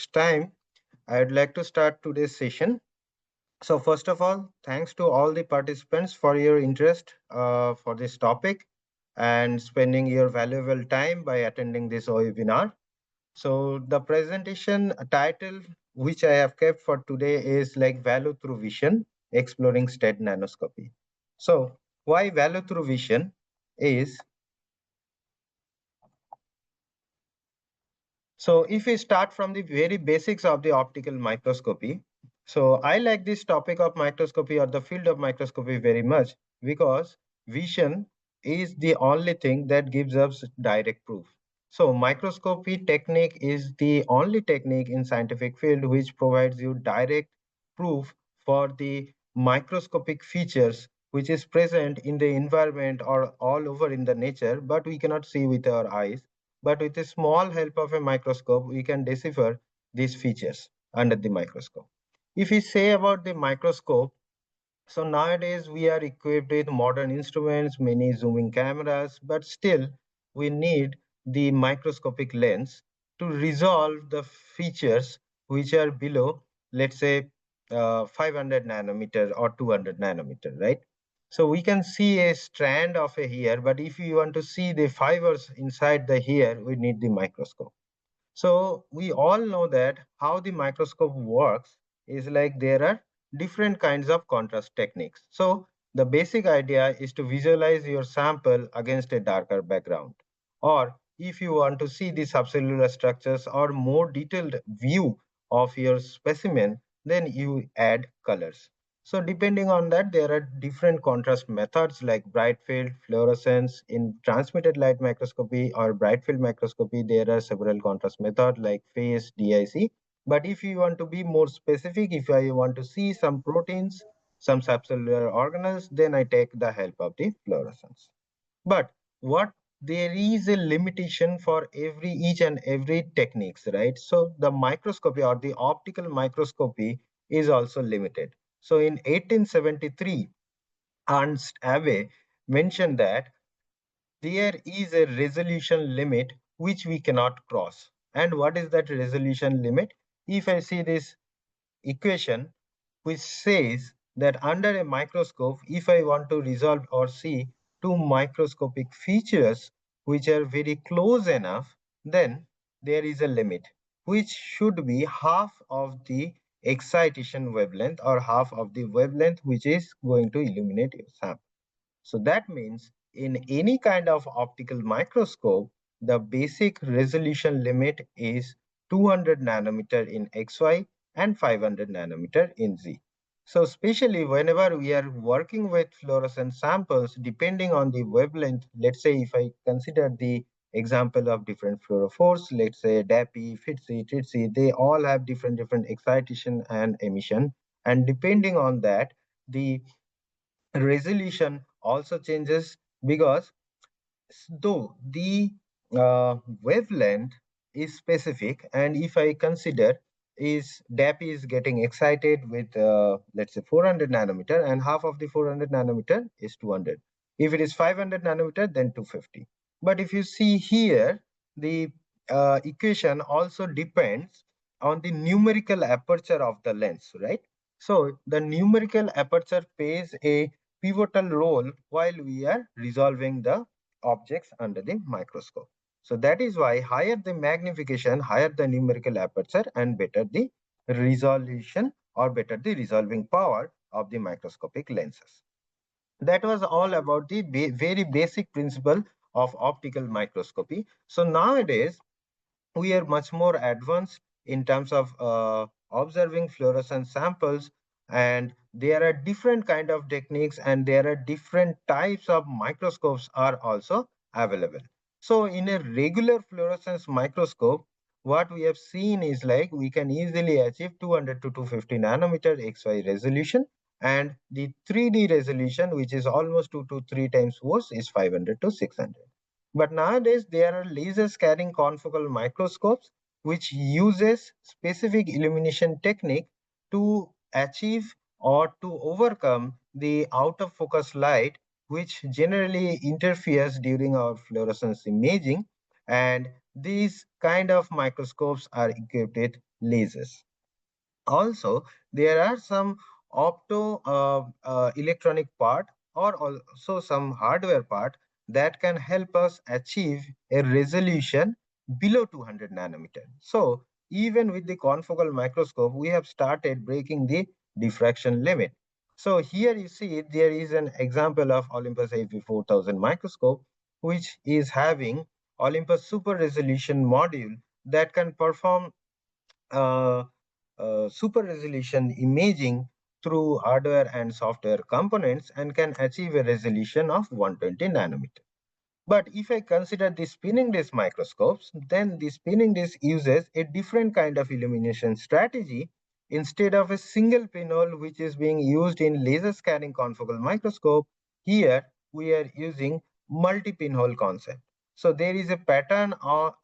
much time, I would like to start today's session. So first of all, thanks to all the participants for your interest for this topic and spending your valuable time by attending this webinar. So the presentation title which I have kept for today is like value through vision, exploring STED nanoscopy. So why value through vision is, so if we start from the very basics of the optical microscopy, so I like this topic of microscopy or the field of microscopy very much because vision is the only thing that gives us direct proof. So microscopy technique is the only technique in scientific field which provides you direct proof for the microscopic features which is present in the environment or all over in the nature, but we cannot see with our eyes, but with a small help of a microscope, we can decipher these features under the microscope. If we say about the microscope, so nowadays we are equipped with modern instruments, many zooming cameras, but still we need the microscopic lens to resolve the features which are below, let's say, 500 nanometer or 200 nanometer, right? So we can see a strand of a hair, but if you want to see the fibers inside the hair, we need the microscope. So we all know that how the microscope works is like there are different kinds of contrast techniques. So the basic idea is to visualize your sample against a darker background. Or if you want to see the subcellular structures or more detailed view of your specimen, then you add colors. So depending on that, there are different contrast methods like bright field, fluorescence. In transmitted light microscopy or bright field microscopy, there are several contrast methods like phase, DIC. But if you want to be more specific, if I want to see some proteins, some subcellular organelles, then I take the help of the fluorescence. But what, there is a limitation for every each and every techniques, right? So the microscopy or the optical microscopy is also limited. So in 1873, Ernst Abbe mentioned that there is a resolution limit which we cannot cross. And what is that resolution limit? If I see this equation which says that under a microscope, if I want to resolve or see two microscopic features which are very close enough, then there is a limit which should be half of the excitation wavelength or half of the wavelength which is going to illuminate your sample. So that means in any kind of optical microscope, the basic resolution limit is 200 nanometer in XY and 500 nanometer in Z. So especially whenever we are working with fluorescent samples, depending on the wavelength, let's say if I consider the example of different fluorophores, let's say DAPI, FITSI, TITSI, they all have different excitation and emission. And depending on that, the resolution also changes because though the wavelength is specific, and if I consider is DAPI is getting excited with let's say 400 nanometer, and half of the 400 nanometer is 200. If it is 500 nanometer, then 250. But if you see here, the equation also depends on the numerical aperture of the lens, right? So the numerical aperture plays a pivotal role while we are resolving the objects under the microscope. So that is why higher the magnification, higher the numerical aperture, and better the resolution or better the resolving power of the microscopic lenses. That was all about the very basic principle of optical microscopy. So nowadays, we are much more advanced in terms of observing fluorescent samples, and there are different kind of techniques and there are different types of microscopes are also available. So in a regular fluorescence microscope, what we have seen is like we can easily achieve 200 to 250 nanometer xy resolution, and the 3D resolution, which is almost 2 to 3 times worse, is 500 to 600. But nowadays, there are laser scanning confocal microscopes which uses specific illumination technique to achieve or to overcome the out of focus light which generally interferes during our fluorescence imaging. And these kind of microscopes are equipped with lasers. Also, there are some opto electronic part or also some hardware part that can help us achieve a resolution below 200 nanometer. So even with the confocal microscope, we have started breaking the diffraction limit. So here you see there is an example of Olympus AV4000 microscope, which is having Olympus super resolution module that can perform uh, super resolution imaging through hardware and software components and can achieve a resolution of 120 nanometer. But if I consider the spinning disk microscopes, then the spinning disk uses a different kind of illumination strategy. Instead of a single pinhole which is being used in laser scanning confocal microscope, here we are using multi-pinhole concept. So there is a pattern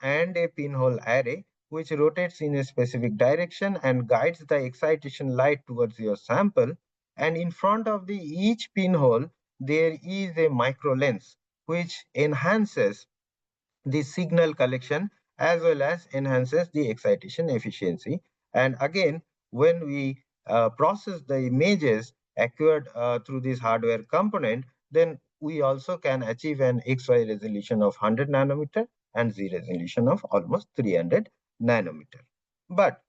and a pinhole array which rotates in a specific direction and guides the excitation light towards your sample. And in front of the each pinhole, there is a micro lens which enhances the signal collection as well as enhances the excitation efficiency. And again, when we process the images acquired through this hardware component, then we also can achieve an XY resolution of 100 nanometer and Z resolution of almost 300 nanometer. But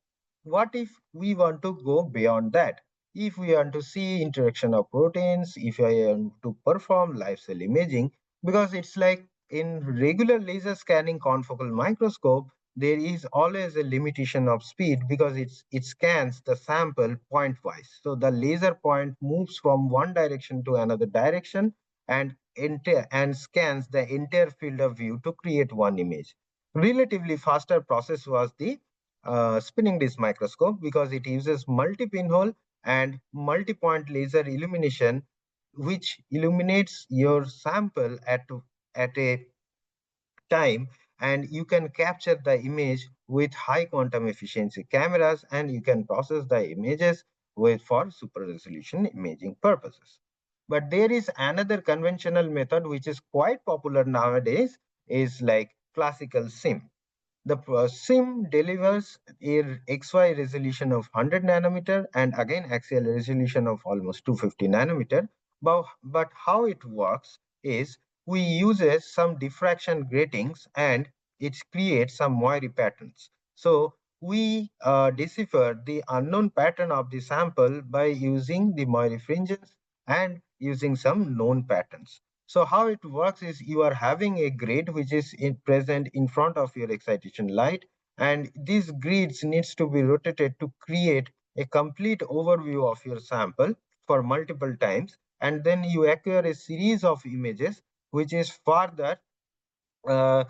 what if we want to go beyond that? If we want to see interaction of proteins, if I want to perform live cell imaging, because it's like in regular laser scanning confocal microscope, there is always a limitation of speed because it scans the sample pointwise. So the laser point moves from one direction to another direction and scans the entire field of view to create one image. Relatively faster process was the spinning disk microscope because it uses multi-pinhole and multi-point laser illumination, which illuminates your sample at a time, and you can capture the image with high quantum efficiency cameras, and you can process the images for super resolution imaging purposes. But there is another conventional method which is quite popular nowadays, is like classical sim. The SIM delivers a XY resolution of 100 nanometer and again axial resolution of almost 250 nanometer. But how it works is we uses some diffraction gratings and it creates some Moiri patterns. So we decipher the unknown pattern of the sample by using the Moiri fringes and using some known patterns. So how it works is you are having a grid which is present in front of your excitation light, and these grids needs to be rotated to create a complete overview of your sample for multiple times, and then you acquire a series of images which is further uh,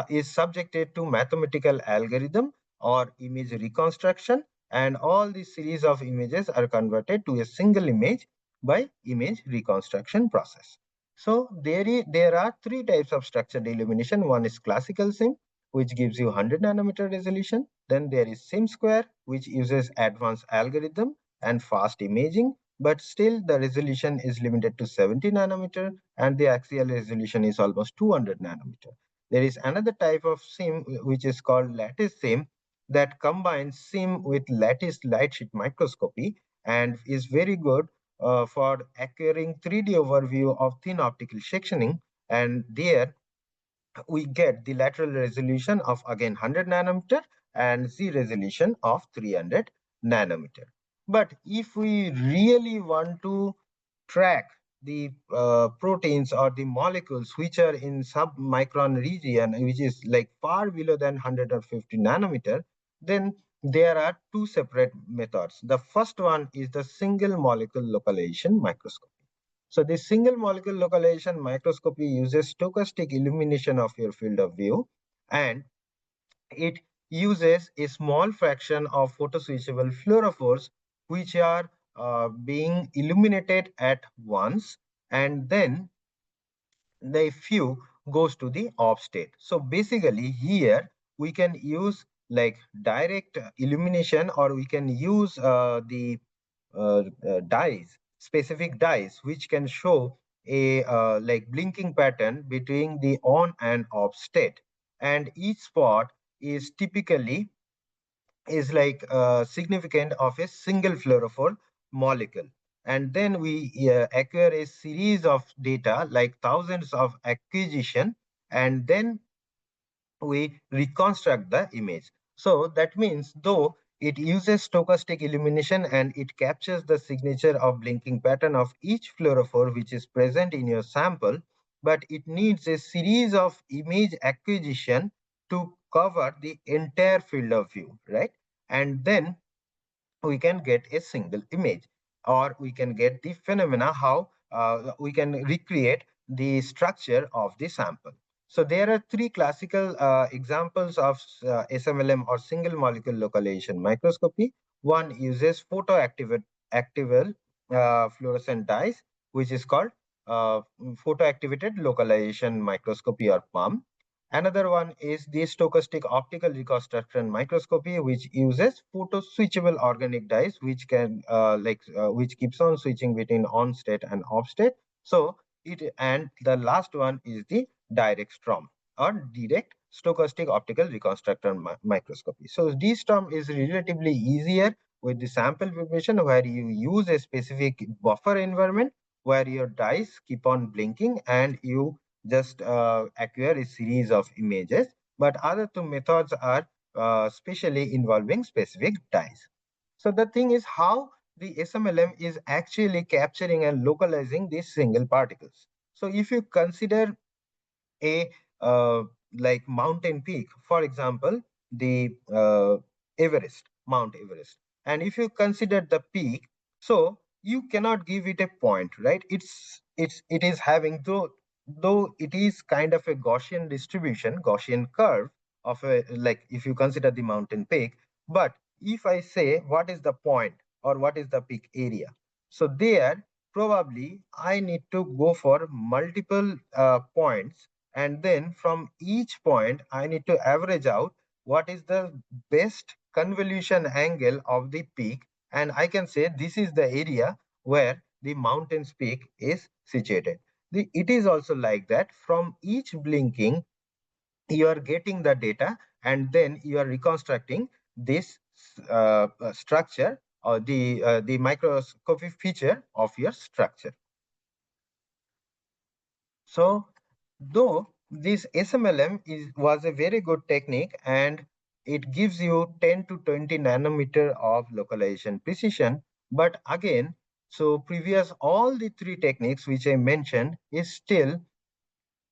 is subjected to mathematical algorithm or image reconstruction, and all these series of images are converted to a single image by image reconstruction process. So there are three types of structured illumination. One is classical sim, which gives you 100 nanometer resolution. Then there is sim square, which uses advanced algorithm and fast imaging, but still the resolution is limited to 70 nanometer and the axial resolution is almost 200 nanometer. There is another type of SIM which is called lattice SIM that combines SIM with lattice light sheet microscopy and is very good for acquiring 3D overview of thin optical sectioning. And there we get the lateral resolution of again 100 nanometer and Z resolution of 300 nanometer. But if we really want to track the proteins or the molecules which are in submicron region, which is like far below than 150 nanometer, then there are two separate methods. The first one is the single molecule localization microscopy. So this single molecule localization microscopy uses stochastic illumination of your field of view, and it uses a small fraction of photoswitchable fluorophores which are being illuminated at once, and then the few goes to the off state. So basically here we can use like direct illumination, or we can use the dyes, specific dyes, which can show a like blinking pattern between the on and off state. And each spot is typically is like significant of a single fluorophore molecule. And then we acquire a series of data like thousands of acquisition, and then we reconstruct the image. So that means though it uses stochastic illumination and it captures the signature of blinking pattern of each fluorophore which is present in your sample, but it needs a series of image acquisition to cover the entire field of view, right? And then we can get a single image, or we can get the phenomena how we can recreate the structure of the sample. So there are three classical examples of SMLM or single molecule localization microscopy. One uses photoactival fluorescent dyes, which is called photoactivated localization microscopy or PAM. Another one is the stochastic optical reconstruction microscopy, which uses photo switchable organic dyes, which can which keeps on switching between on state and off state. So and the last one is the direct STROM or direct stochastic optical reconstruction microscopy. So DSTROM is relatively easier with the sample preparation, where you use a specific buffer environment where your dyes keep on blinking and you just acquire a series of images. But other two methods are specially involving specific dyes. So the thing is how the SMLM is actually capturing and localizing these single particles. So if you consider a like mountain peak, for example, the Mount Everest. And if you consider the peak, so you cannot give it a point, right? It is having, though it is kind of a Gaussian distribution, Gaussian curve of a, like if you consider the mountain peak. But if I say what is the point or what is the peak area, so there probably I need to go for multiple points, and then from each point I need to average out what is the best convolution angle of the peak, and I can say this is the area where the mountain's peak is situated. It is also like that, from each blinking you are getting the data, and then you are reconstructing this structure or the microscopic feature of your structure. So though this SMLM was a very good technique, and it gives you 10 to 20 nanometer of localization precision, but again, so previous all the three techniques which I mentioned is still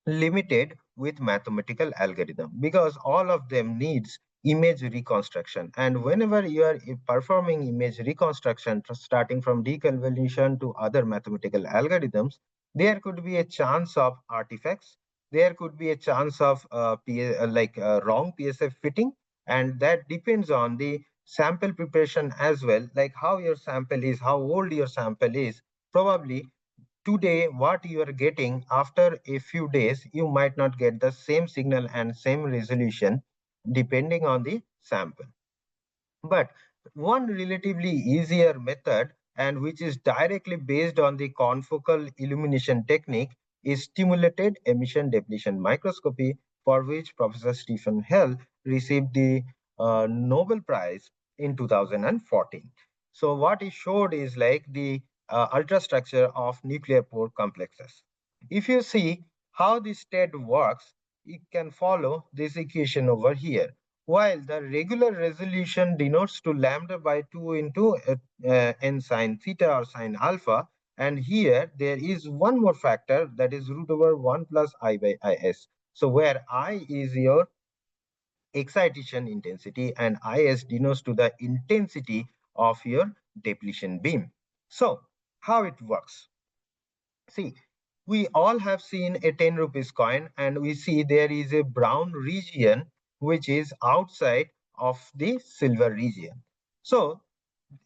limited with mathematical algorithm, because all of them needs image reconstruction. And whenever you are performing image reconstruction, starting from deconvolution to other mathematical algorithms, there could be a chance of artifacts, there could be a chance of wrong PSF fitting, and that depends on the sample preparation as well, like how your sample is, how old your sample is. Probably today what you are getting, after a few days you might not get the same signal and same resolution depending on the sample. But one relatively easier method, and which is directly based on the confocal illumination technique, is stimulated emission depletion microscopy, for which Professor Stephen Hell received the Nobel Prize in 2014. So what he showed is like the ultrastructure of nuclear pore complexes. If you see how this STED works, you can follow this equation over here. While the regular resolution denotes to lambda by 2 into n sine theta or sine alpha, and here there is one more factor, that is root over 1 plus I by is. So where I is your excitation intensity and is denotes to the intensity of your depletion beam. So how it works? See, we all have seen a 10 rupees coin, and we see there is a brown region which is outside of the silver region. So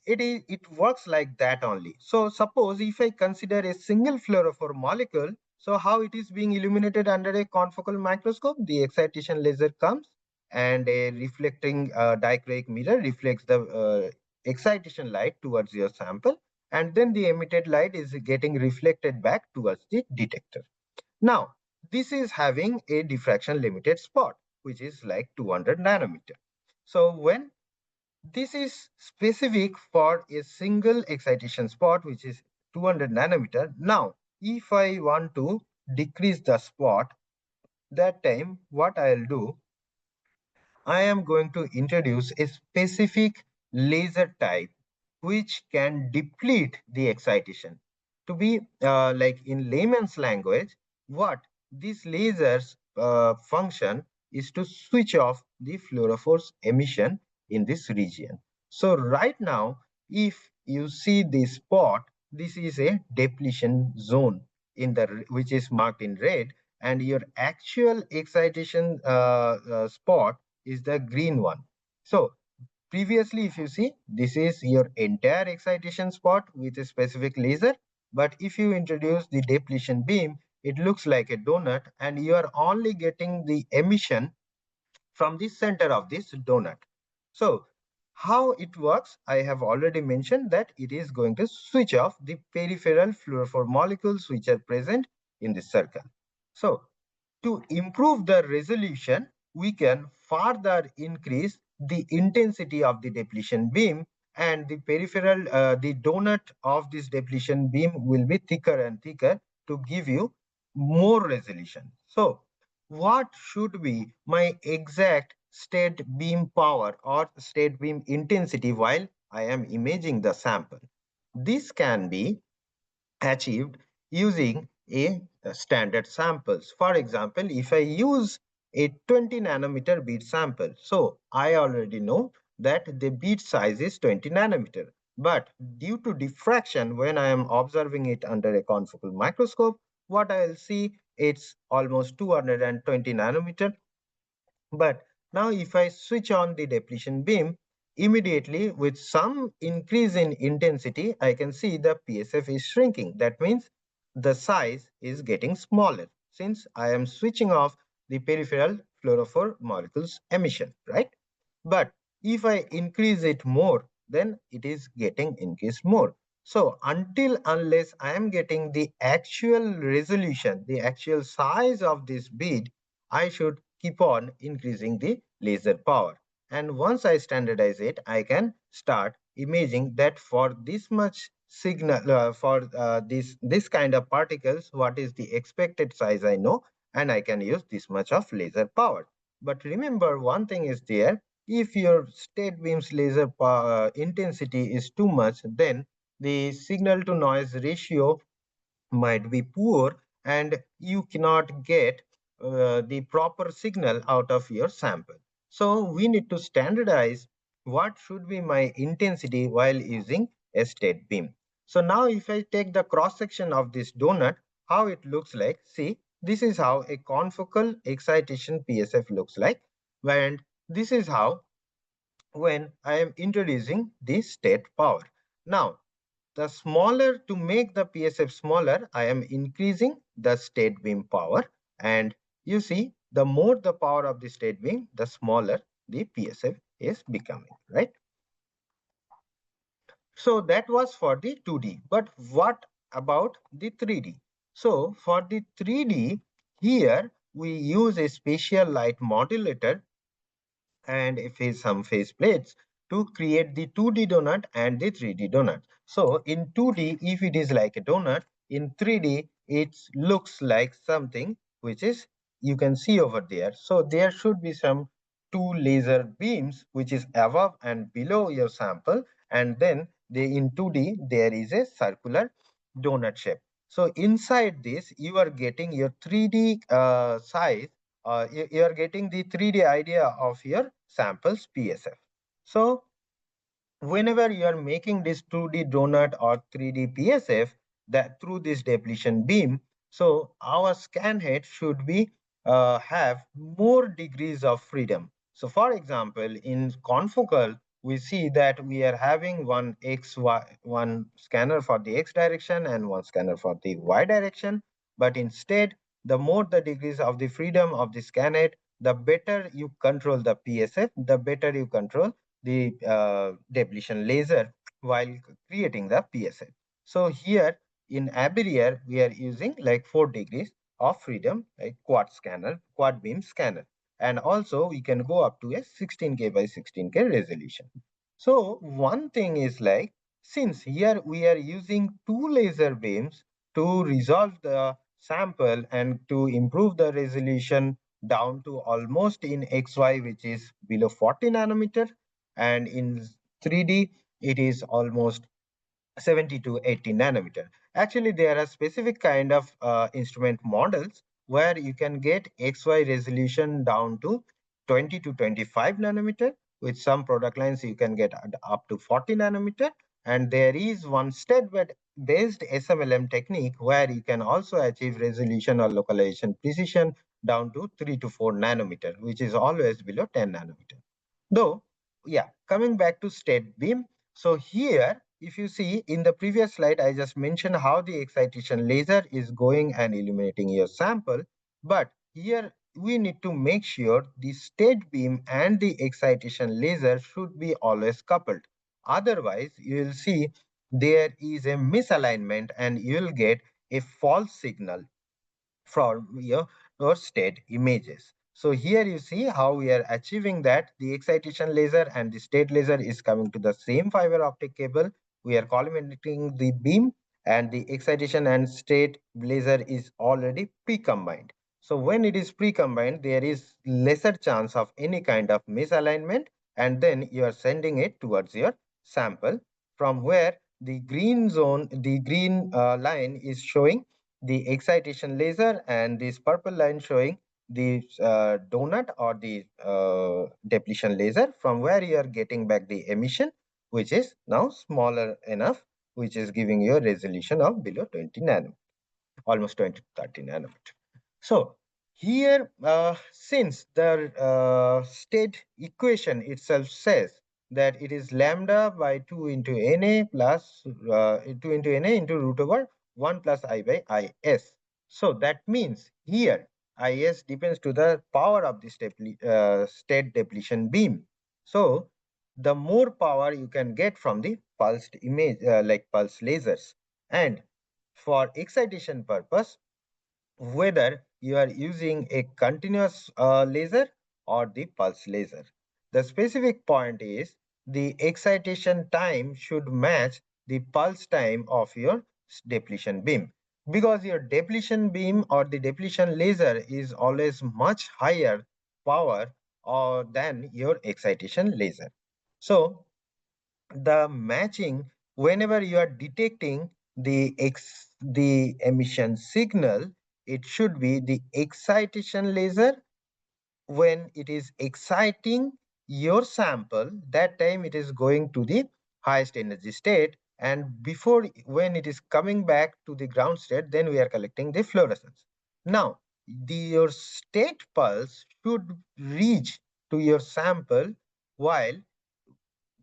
it works like that only. So suppose if I consider a single fluorophore molecule, so how it is being illuminated under a confocal microscope, the excitation laser comes and a reflecting dichroic mirror reflects the excitation light towards your sample, and then the emitted light is getting reflected back towards the detector. Now this is having a diffraction limited spot which is like 200 nanometer. So when This is specific for a single excitation spot, which is 200 nanometer. Now, if I want to decrease the spot, that time what I'll do, I am going to introduce a specific laser type which can deplete the excitation. To be like in layman's language, what this laser's function is to switch off the fluorophore emission in this region. So right now, if you see this spot, this is a depletion zone in the which is marked in red, and your actual excitation spot is the green one. So previously, if you see, this is your entire excitation spot with a specific laser. But if you introduce the depletion beam, it looks like a donut, and you are only getting the emission from the center of this donut. So how it works, I have already mentioned that it is going to switch off the peripheral fluorophore molecules which are present in the circle. So to improve the resolution, we can further increase the intensity of the depletion beam, and the peripheral, the donut of this depletion beam will be thicker and thicker to give you more resolution. So what should be my exact state beam power or state beam intensity while I am imaging the sample? This can be achieved using a standard samples. For example, if I use a 20 nanometer bead sample, so I already know that the bead size is 20 nanometer. But due to diffraction, when I am observing it under a confocal microscope, what I will see, it's almost 220 nanometer. But now if I switch on the depletion beam, immediately with some increase in intensity, I can see the PSF is shrinking. That means the size is getting smaller since I am switching off the peripheral fluorophore molecules emission, right? But if I increase it more, then it is getting increased more. So until unless I am getting the actual resolution, the actual size of this bead, I should keep on increasing the laser power. And once I standardize it, I can start imaging that for this much signal, for this kind of particles, what is the expected size I know, and I can use this much of laser power. But remember, one thing is there, if your state beam's laser intensity is too much, then the signal to noise ratio might be poor, and you cannot get the proper signal out of your sample. So we need to standardize what should be my intensity while using a state beam. So now if I take the cross section of this donut, how it looks like, see, this is how a confocal excitation PSF looks like, and this is how when I am introducing the state power. Now, the smaller, to make the PSF smaller, I am increasing the state beam power. And you see, the more the power of the state beam, the smaller the PSF is becoming, right? So that was for the 2D. But what about the 3D? So for the 3D, here we use a spatial light modulator and some phase plates to create the 2D donut and the 3D donut. So in 2D, if it is like a donut, in 3D, it looks like something which is, you can see over there. So there should be some two laser beams which is above and below your sample, and then in 2D there is a circular donut shape. So inside this you are getting your 3D size, you are getting the 3D idea of your samples PSF. So whenever you are making this 2D donut or 3D PSF, that through this depletion beam, so our scan head should be have more degrees of freedom. So for example, in confocal, we see that we are having one scanner for the X direction and one scanner for the Y direction. But instead, the more the degrees of the freedom of the scan head, the better you control the PSF, the better you control the depletion laser while creating the PSF. So here in Aberrier, we are using like 4 degrees of freedom, like quad beam scanner. And also we can go up to a 16K by 16K resolution. So one thing is like, since here we are using two laser beams to resolve the sample and to improve the resolution down to almost in XY, which is below 40 nanometer, and in 3D, it is almost 70 to 80 nanometer. Actually, there are specific kind of instrument models where you can get XY resolution down to 20 to 25 nanometer. With some product lines, you can get up to 40 nanometer. And there is one STED based SMLM technique where you can also achieve resolution or localization precision down to 3 to 4 nanometer, which is always below 10 nanometer. Though, yeah, coming back to state beam. So here, if you see in the previous slide, I just mentioned how the excitation laser is going and illuminating your sample. But here we need to make sure the state beam and the excitation laser should be always coupled. Otherwise, you will see there is a misalignment and you will get a false signal from your state images. So here you see how we are achieving that the excitation laser and the state laser is coming to the same fiber optic cable. We are collimating the beam and the excitation and state laser is already pre-combined. So when it is pre-combined, there is lesser chance of any kind of misalignment, and then you are sending it towards your sample from where the green zone, the green line is showing the excitation laser and this purple line showing the donut or the depletion laser from where you are getting back the emission, which is now smaller enough, which is giving you a resolution of below 20 nanometer, almost 20 to 30 nanometer. So here, since the state equation itself says that it is lambda by 2 into Na plus 2 into Na into root over 1 plus I by Is. So that means here Is depends to the power of the state depletion beam. So the more power you can get from the pulsed image, like pulse lasers. And for excitation purpose, whether you are using a continuous laser or the pulse laser. The specific point is the excitation time should match the pulse time of your depletion beam, because your depletion beam or the depletion laser is always much higher power than your excitation laser. So the matching, whenever you are detecting the emission signal, it should be the excitation laser. When it is exciting your sample, that time it is going to the highest energy state, and before, when it is coming back to the ground state, then we are collecting the fluorescence. Now your state pulse should reach to your sample while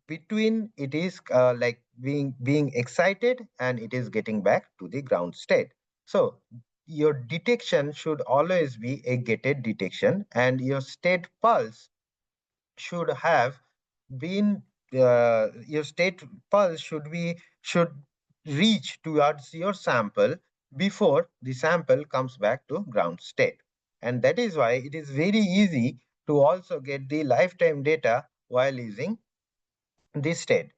between it is like being excited and it is getting back to the ground state. So your detection should always be a gated detection, and your state pulse should have been your state pulse should reach towards your sample before the sample comes back to ground state. And that is why it is very easy to also get the lifetime data while using this state.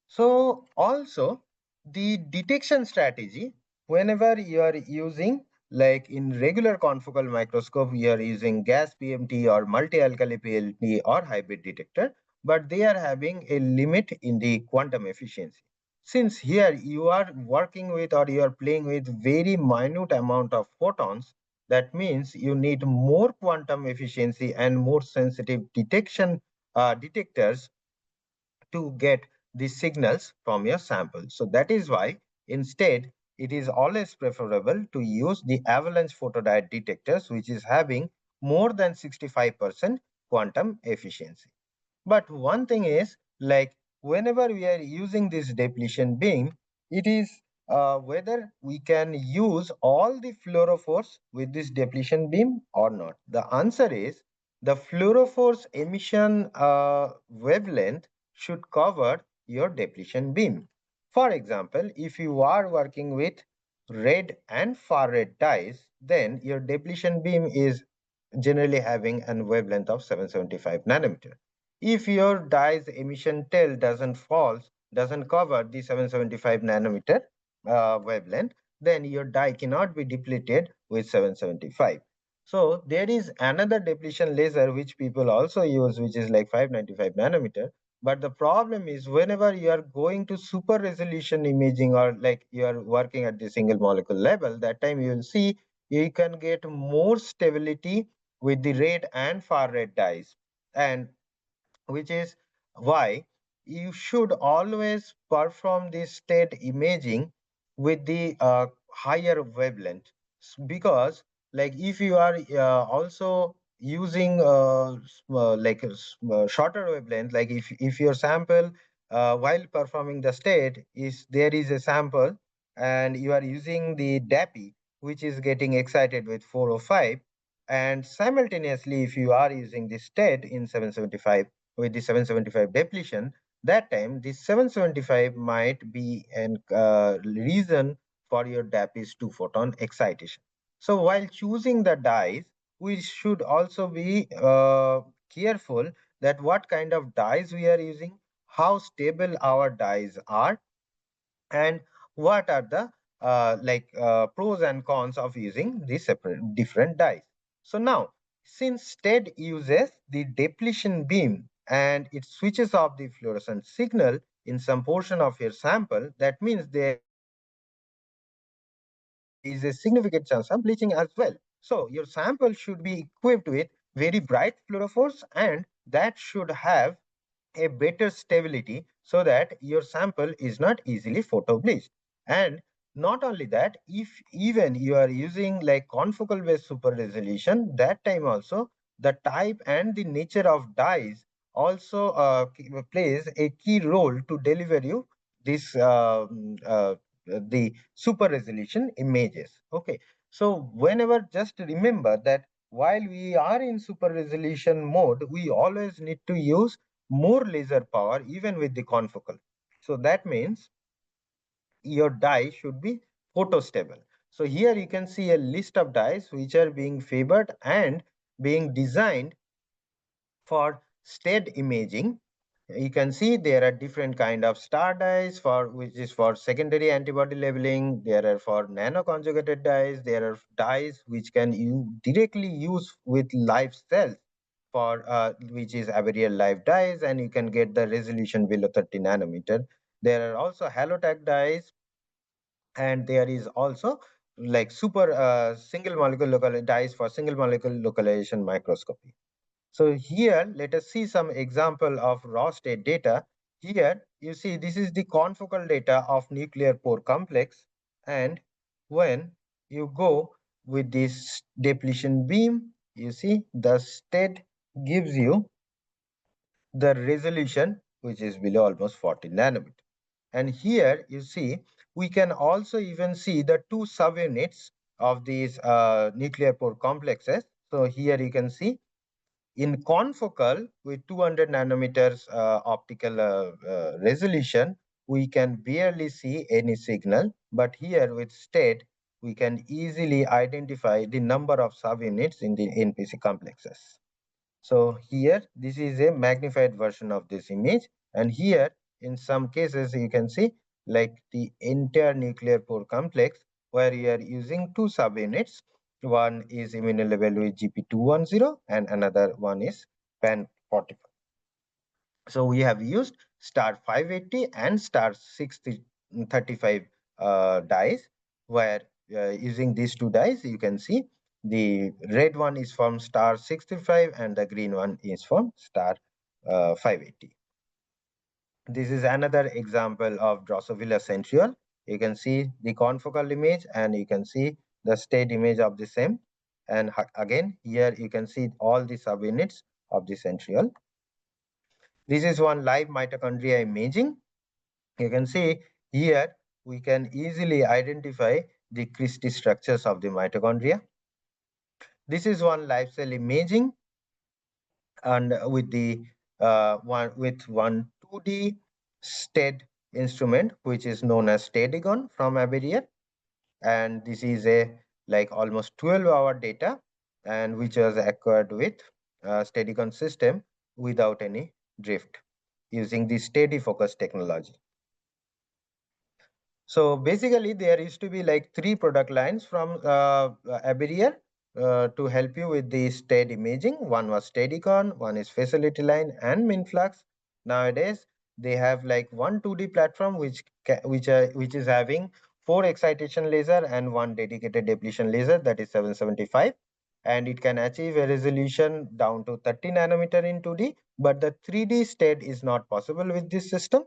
So also the detection strategy, whenever you are using, like in regular confocal microscope, you are using gas PMT or multi-alkali PLT or hybrid detector, but they are having a limit in the quantum efficiency. Since here you are working with or you are playing with very minute amount of photons, that means you need more quantum efficiency and more sensitive detection detectors to get the signals from your sample. So that is why instead it is always preferable to use the avalanche photodiode detectors, which is having more than 65% quantum efficiency. But one thing is, like whenever we are using this depletion beam, it is whether we can use all the fluorophores with this depletion beam or not. The answer is the fluorophores emission wavelength should cover your depletion beam. For example, if you are working with red and far red dyes, then your depletion beam is generally having a wavelength of 775 nanometer. If your dye's emission tail doesn't cover the 775 nanometer wavelength, then your dye cannot be depleted with 775. So there is another depletion laser which people also use, which is like 595 nanometer. But the problem is whenever you are going to super resolution imaging, or like you are working at the single molecule level, that time you will see you can get more stability with the red and far red dyes. And which is why you should always perform this STED imaging with the higher wavelength. Because like if you are also using like a shorter wavelength, like if your sample while performing the STED is there is a sample and you are using the DAPI which is getting excited with 405, and simultaneously if you are using the STED in 775 with the 775 depletion, that time the 775 might be an reason for your DAPI's 2-photon excitation. So while choosing the dyes, we should also be careful that what kind of dyes we are using, how stable our dyes are, and what are the pros and cons of using these separate different dyes. So now, since STED uses the depletion beam and it switches off the fluorescent signal in some portion of your sample, that means there is a significant chance of bleaching as well. So your sample should be equipped with very bright fluorophores, and that should have a better stability so that your sample is not easily photo bleached. And not only that, if even you are using like confocal based super resolution, that time also the type and the nature of dyes also plays a key role to deliver you this the super resolution images. Okay, so whenever, just remember that while we are in super resolution mode, we always need to use more laser power even with the confocal. So that means your dye should be photostable. So here you can see a list of dyes which are being favored and being designed for STED imaging. You can see there are different kind of star dyes for which is for secondary antibody labeling. There are for nano conjugated dyes. There are dyes which can you directly use with live cells for which is aerial live dyes, and you can get the resolution below 30 nanometer. There are also halotech dyes, and there is also like super single molecule local dyes for single molecule localization microscopy. So here, let us see some example of raw state data. Here, you see this is the confocal data of nuclear pore complex. And when you go with this depletion beam, you see the state gives you the resolution, which is below almost 40 nanometer. And here you see, we can also even see the two subunits of these nuclear pore complexes. So here you can see in confocal with 200 nanometers optical resolution, we can barely see any signal. But here with STED, we can easily identify the number of subunits in the NPC complexes. So here, this is a magnified version of this image. And here, in some cases, you can see like the entire nuclear pore complex where you are using two subunits. One is immunolabeled with GP210 and another one is PAN 45. So we have used star 580 and star 635 dyes, where using these two dyes, you can see the red one is from star 65 and the green one is from star 580. This is another example of Drosophila centriole. You can see the confocal image and you can see the state image of the same. And again, here you can see all the subunits of the centriole. This is one live mitochondria imaging. You can see here we can easily identify the crystal structures of the mitochondria. This is one live cell imaging, and with the one 2D STED instrument, which is known as Stedigon from Aberia. And this is a like almost 12-hour data, and which was acquired with Stedicon system without any drift using the steady focus technology. So basically, there used to be like three product lines from Aberrier to help you with the STED imaging. One was Steadicon, one is Facility Line, and Minflux. Nowadays, they have like one 2D platform which is having four excitation laser and one dedicated depletion laser, that is 775, and it can achieve a resolution down to 30 nanometer in 2D. But the 3D STED is not possible with this system.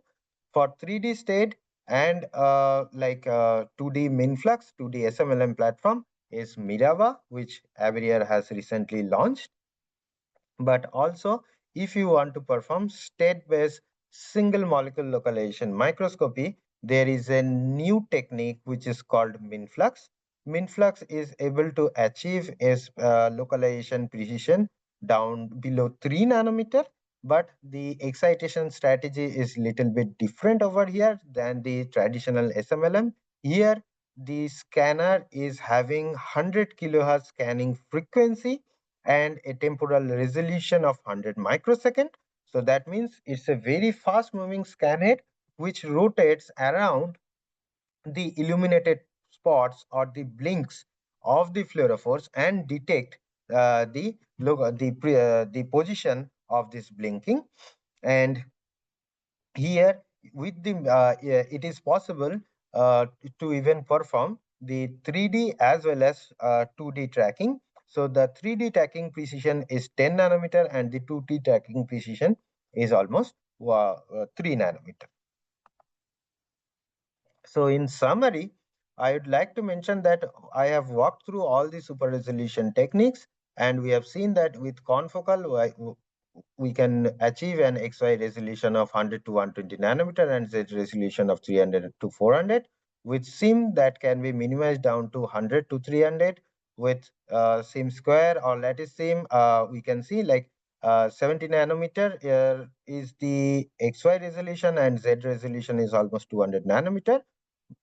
For 3D STED and 2D Minflux, 2D SMLM platform is Mirava, which Aberrier has recently launched. But also, if you want to perform state-based single molecule localization microscopy, there is a new technique which is called Minflux. Minflux is able to achieve a localization precision down below 3 nanometer, but the excitation strategy is little bit different over here than the traditional SMLM. Here, the scanner is having 100 kilohertz scanning frequency and a temporal resolution of 100 microsecond. So that means it's a very fast moving scan head which rotates around the illuminated spots or the blinks of the fluorophores and detect the position of this blinking. And here with the it is possible to even perform the 3D as well as 2D tracking. So the 3D tracking precision is 10 nanometer and the 2D tracking precision is almost 3 nanometer. So in summary, I would like to mention that I have walked through all the super resolution techniques, and we have seen that with confocal, we can achieve an XY resolution of 100 to 120 nanometer and Z resolution of 300 to 400. With SIM, that can be minimized down to 100 to 300. With SIM square or lattice SIM, we can see like 70 nanometer is the XY resolution and Z resolution is almost 200 nanometer,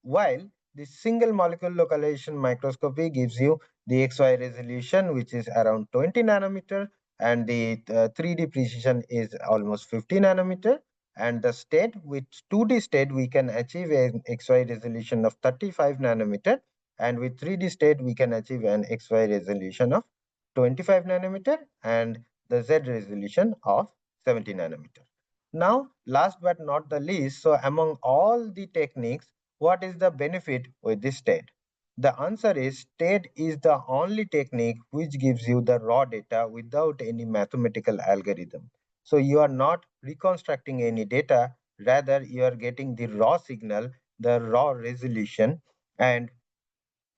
while the single molecule localization microscopy gives you the XY resolution, which is around 20 nanometer, and the 3D precision is almost 50 nanometer. And the state with 2D state, we can achieve an XY resolution of 35 nanometer, and with 3D state, we can achieve an XY resolution of 25 nanometer and the Z resolution of 70 nanometer. Now, last but not the least, so among all the techniques, what is the benefit with this state? The answer is state is the only technique which gives you the raw data without any mathematical algorithm. So you are not reconstructing any data, rather you are getting the raw signal, the raw resolution, and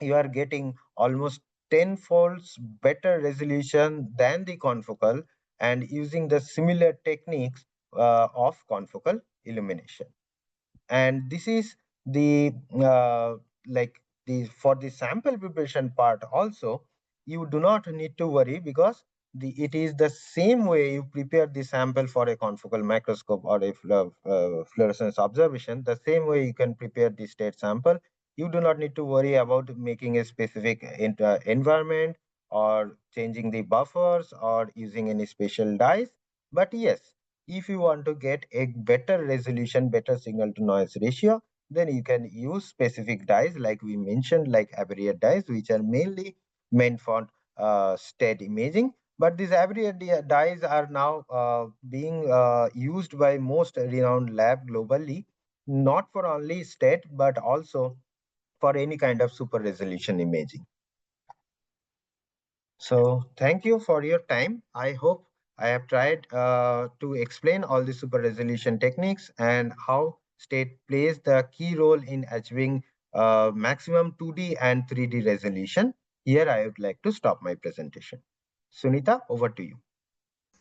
you are getting almost 10 folds better resolution than the confocal and using the similar techniques of confocal illumination. And this is the like the for the sample preparation part also, you do not need to worry because it is the same way you prepare the sample for a confocal microscope or a fluorescence observation. The same way you can prepare the state sample. You do not need to worry about making a specific environment or changing the buffers or using any special dyes. But yes, if you want to get a better resolution, better signal to noise ratio, then you can use specific dyes like we mentioned, like Aberrier dyes, which are mainly meant for STED imaging. But these Aberrier dyes are now being used by most renowned lab globally, not for only STED, but also for any kind of super resolution imaging. So thank you for your time. I hope I have tried to explain all the super resolution techniques and how state plays the key role in achieving maximum 2D and 3D resolution. Here I would like to stop my presentation. Sunita, over to you.